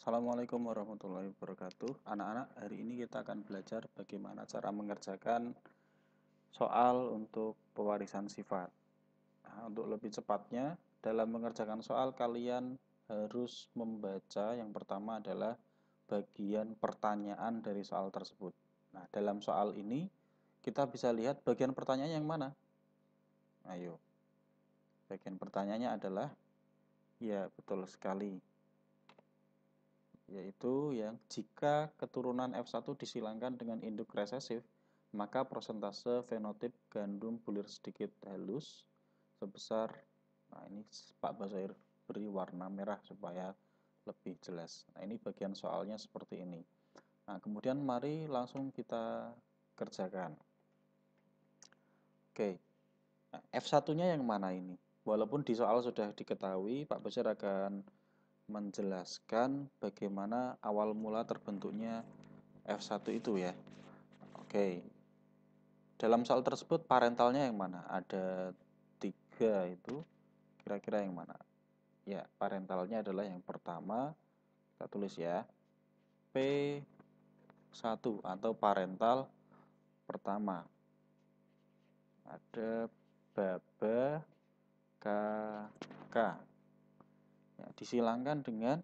Assalamualaikum warahmatullahi wabarakatuh. Anak-anak, hari ini kita akan belajar bagaimana cara mengerjakan soal untuk pewarisan sifat. Nah, untuk lebih cepatnya, dalam mengerjakan soal kalian harus membaca yang pertama adalah bagian pertanyaan dari soal tersebut. Nah, dalam soal ini kita bisa lihat bagian pertanyaan yang mana? Ayo. Bagian pertanyaannya adalah, ya betul sekali, yaitu yang jika keturunan F1 disilangkan dengan induk resesif, maka persentase fenotip gandum bulir sedikit halus sebesar, nah ini Pak Basair beri warna merah supaya lebih jelas. Nah ini bagian soalnya seperti ini. Nah kemudian mari langsung kita kerjakan. Oke, nah, F1-nya yang mana ini? Walaupun di soal sudah diketahui, Pak Basair akan menjelaskan bagaimana awal mula terbentuknya F1 itu ya. Oke. Dalam soal tersebut parentalnya yang mana? Ada 3 itu. Kira-kira yang mana? Ya, parentalnya adalah yang pertama. Kita tulis ya. P1 atau parental pertama. Ada baba kakak. Ya, disilangkan dengan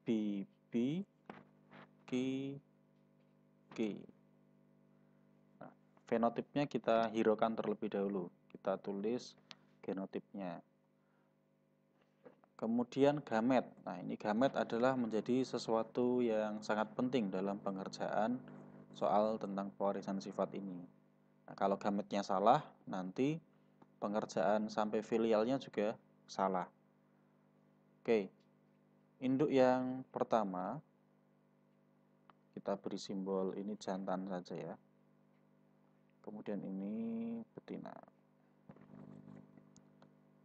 bibi ki. Nah, fenotipnya kita hiraukan terlebih dahulu. Kita tulis genotipnya. Kemudian gamet. Nah, ini gamet adalah menjadi sesuatu yang sangat penting dalam pengerjaan soal tentang pewarisan sifat ini. Nah, kalau gametnya salah, nanti pengerjaan sampai filialnya juga salah. Oke, induk yang pertama, kita beri simbol ini jantan saja ya. Kemudian ini betina.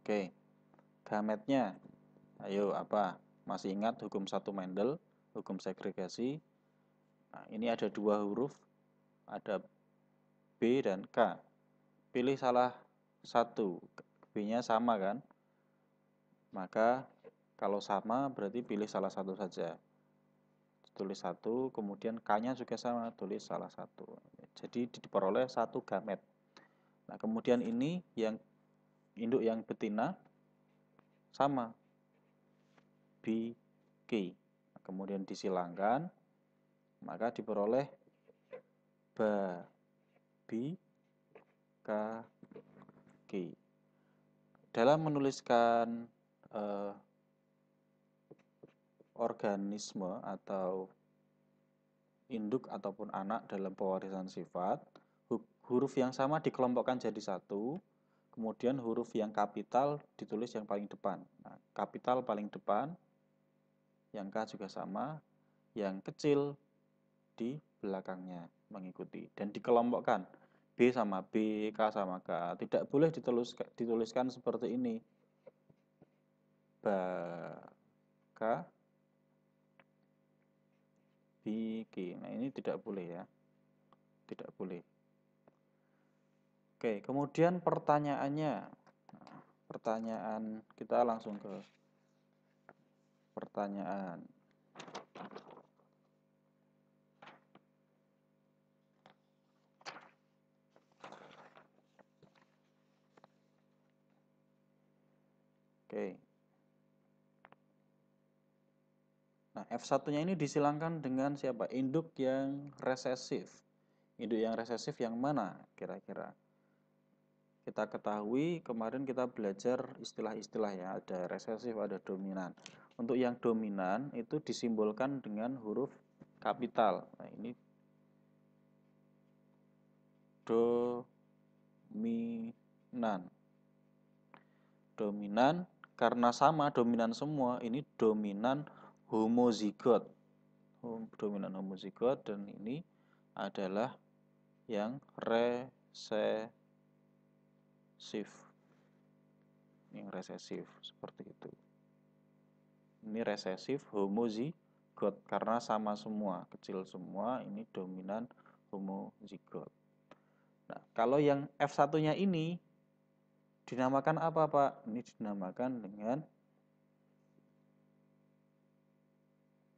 Oke, gametnya, ayo apa? Masih ingat hukum 1 Mendel, hukum segregasi? Nah, ini ada 2 huruf, ada B dan K. Pilih salah satu, B-nya sama kan? Maka kalau sama berarti pilih salah satu saja. Tulis 1, kemudian K-nya juga sama, tulis salah satu. Jadi diperoleh 1 gamet. Nah, kemudian ini yang induk yang betina sama, B, K. Nah, kemudian disilangkan, maka diperoleh babi, K. Dalam menuliskan organisme atau induk ataupun anak dalam pewarisan sifat, huruf yang sama dikelompokkan jadi 1, kemudian huruf yang kapital ditulis yang paling depan. Nah, kapital paling depan, yang K juga sama, yang kecil di belakangnya mengikuti. Dan dikelompokkan, B sama B, K sama K. Tidak boleh dituliskan seperti ini. Baka, biki. Nah, ini tidak boleh ya. Tidak boleh. Oke, kemudian pertanyaannya. Nah, pertanyaan, kita langsung ke pertanyaan. Oke. Nah, F1-nya ini disilangkan dengan siapa? Induk yang resesif. Induk yang resesif yang mana kira-kira? Kita ketahui kemarin kita belajar istilah-istilah ya, ada resesif, ada dominan. Untuk yang dominan itu disimbolkan dengan huruf kapital. Nah, ini dominan. Dominan karena sama dominan semua, ini dominan homozigot. Dominan homozigot, dan ini adalah yang resesif. Yang resesif seperti itu. Ini resesif homozigot karena sama semua, kecil semua, ini dominan homozigot. Nah, kalau yang F1-nya ini dinamakan apa, Pak? Ini dinamakan dengan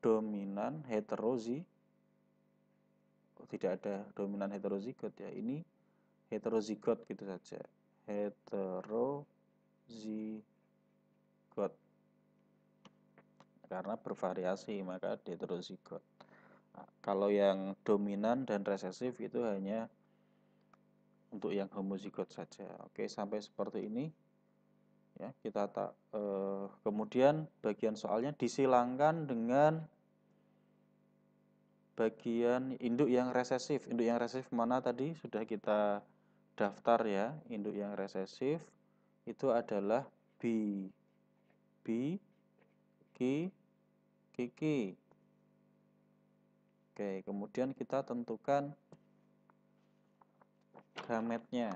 dominan heterozigot. Tidak ada dominan heterozigot ya. Ini heterozigot gitu saja. Heterozigot. Karena bervariasi maka heterozigot. Nah, kalau yang dominan dan resesif itu hanya untuk yang homozigot saja. Oke, sampai seperti ini. Ya, kita kemudian bagian soalnya disilangkan dengan bagian induk yang resesif. Induk yang resesif mana tadi sudah kita daftar ya. Induk yang resesif itu adalah B, K, K. Oke, kemudian kita tentukan gametnya.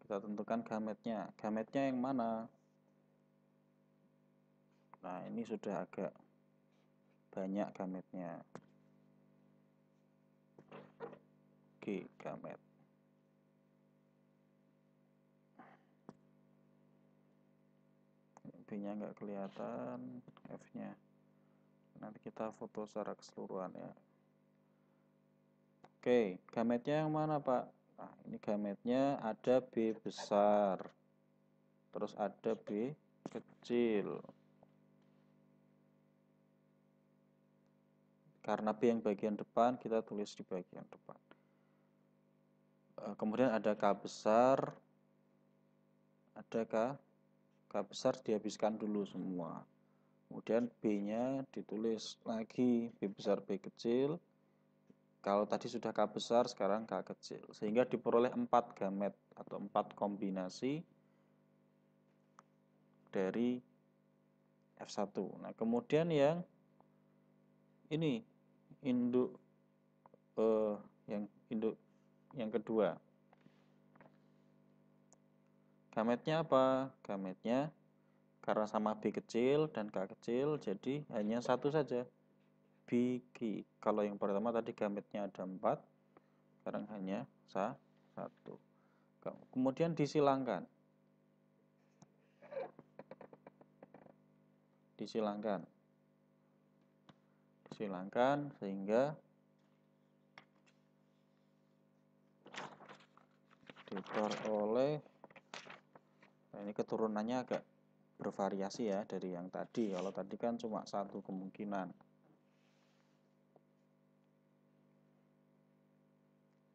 Kita tentukan gametnya. Gametnya yang mana? Nah, ini sudah agak banyak gametnya. G, gamet. B-nya nggak kelihatan, F-nya. Nanti kita foto secara keseluruhan ya. Oke, gametnya yang mana, Pak? Nah, ini gametnya ada B besar. Terus ada B kecil. Karena B yang bagian depan, kita tulis di bagian depan. Kemudian ada K besar. Ada K besar dihabiskan dulu semua. Kemudian B-nya ditulis lagi B besar B kecil. Kalau tadi sudah K besar, sekarang K kecil. Sehingga diperoleh 4 gamet atau 4 kombinasi dari F1. Nah, kemudian yang ini induk yang kedua. Gametnya apa? Gametnya karena sama B kecil dan K kecil, jadi hanya satu saja. BQ. Kalau yang pertama tadi gametnya ada 4, sekarang hanya satu. Kemudian disilangkan. Disilangkan sehingga diperoleh. Nah, ini keturunannya agak bervariasi ya dari yang tadi. Kalau tadi kan cuma satu kemungkinan.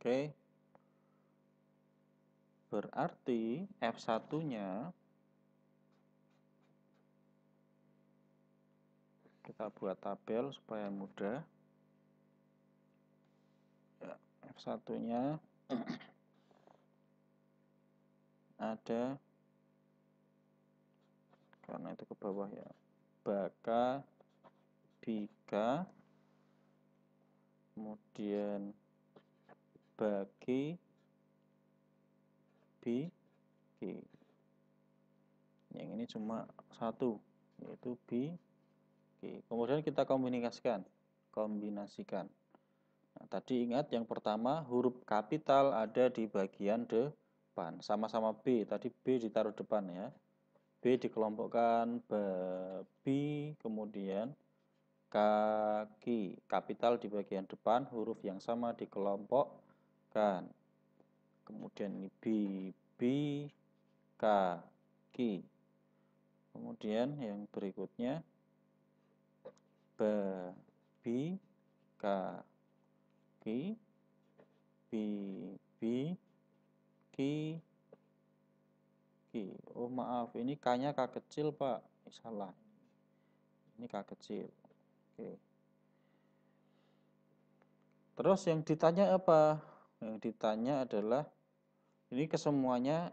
Oke. Berarti F1-nya kita buat tabel supaya mudah. Ya, F1-nya ada, karena itu ke bawah ya, Baka, Bika, kemudian Bagi, Biki. Yang ini cuma satu, yaitu Biki. Kemudian kita kombinasikan. Nah, tadi ingat yang pertama huruf kapital ada di bagian depan. Sama-sama B, tadi B ditaruh depan ya. B dikelompokkan babi, kemudian kaki. Kapital di bagian depan, huruf yang sama dikelompokkan. Kemudian ini bibi, kaki. Kemudian yang berikutnya babi, kaki, bibi, ki, Ki. Oh maaf, ini K-nya K kecil Pak. Salah. Ini K kecil. Oke. Terus yang ditanya apa? Yang ditanya adalah ini kesemuanya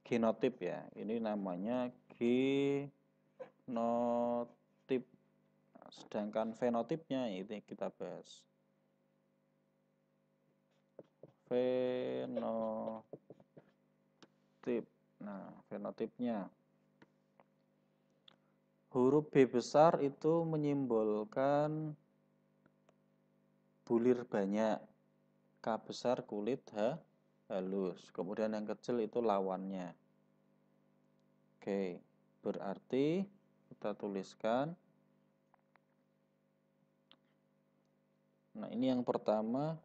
genotip ya. Ini namanya genotip. Sedangkan fenotipnya ini kita bahas. Fenotip. Nah, fenotipnya. Huruf B besar itu menyimbolkan bulir banyak. K besar kulit halus. Kemudian yang kecil itu lawannya. Oke, berarti kita tuliskan. Nah, ini yang pertama.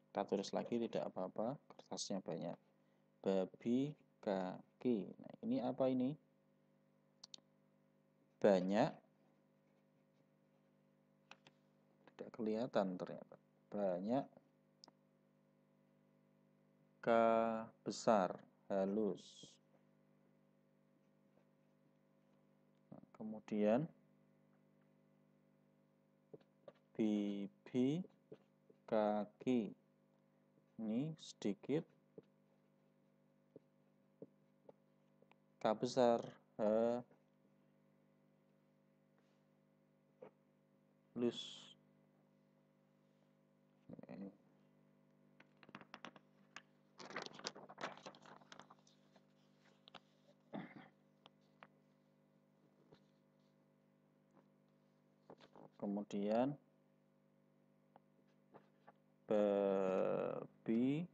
Kita tulis lagi tidak apa-apa, kertasnya banyak. Babi kaki. Nah, ini apa ini? Banyak. Tidak kelihatan ternyata. Banyak. K besar, halus. Nah, kemudian bibi kaki. Ini sedikit. K besar, halus. Kemudian babi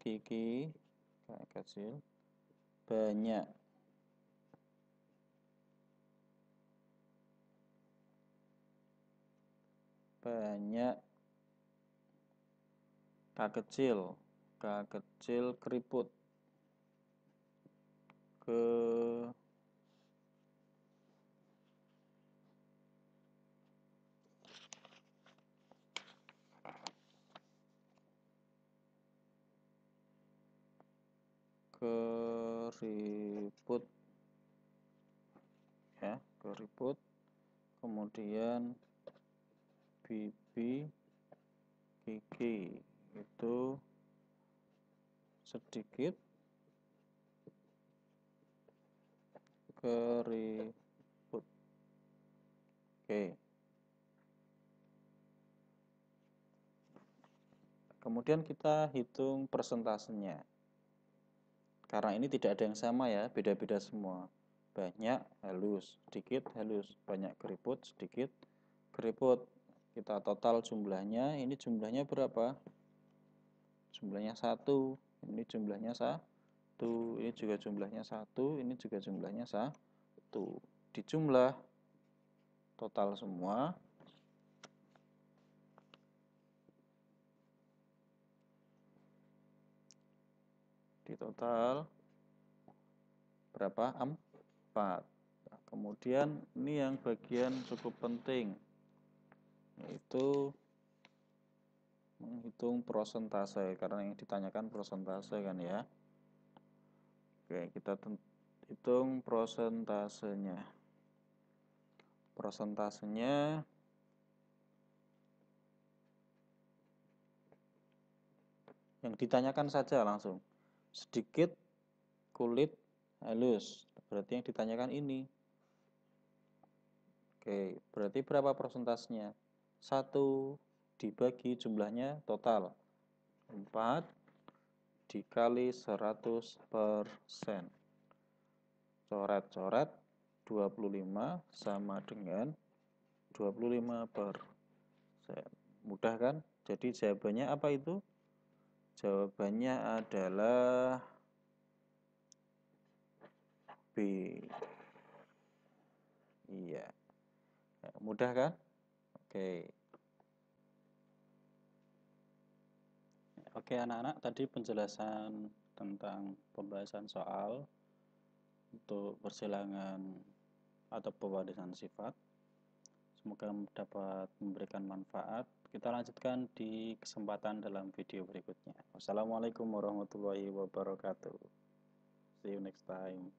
gigi kecil banyak. K kecil keriput. Keriput ya, keriput. Kemudian bibi gigi itu sedikit keriput. Oke. Kemudian kita hitung persentasenya. Karena ini tidak ada yang sama ya, beda-beda semua. Banyak halus, sedikit halus, banyak keriput, sedikit keriput. Kita total jumlahnya, ini jumlahnya berapa? Jumlahnya 1, ini jumlahnya 1, ini juga jumlahnya 1, ini juga jumlahnya 1. Dijumlah total semua. Di total berapa? 4. Nah, kemudian ini yang bagian cukup penting, yaitu menghitung prosentase, karena yang ditanyakan prosentase kan ya. Oke, kita hitung prosentasenya. Prosentasenya yang ditanyakan saja langsung. Sedikit kulit halus, berarti yang ditanyakan ini. Oke, berarti berapa prosentasenya? 1 dibagi jumlahnya total 4 dikali 100%. Coret-coret 25 sama dengan 25%. Mudah kan? Jadi jawabannya apa itu? Jawabannya adalah B. Iya. Mudah kan? Oke. Oke anak-anak, tadi penjelasan tentang pembahasan soal untuk persilangan atau pewarisan sifat. Semoga dapat memberikan manfaat. Kita lanjutkan di kesempatan dalam video berikutnya. Wassalamualaikum warahmatullahi wabarakatuh. See you next time.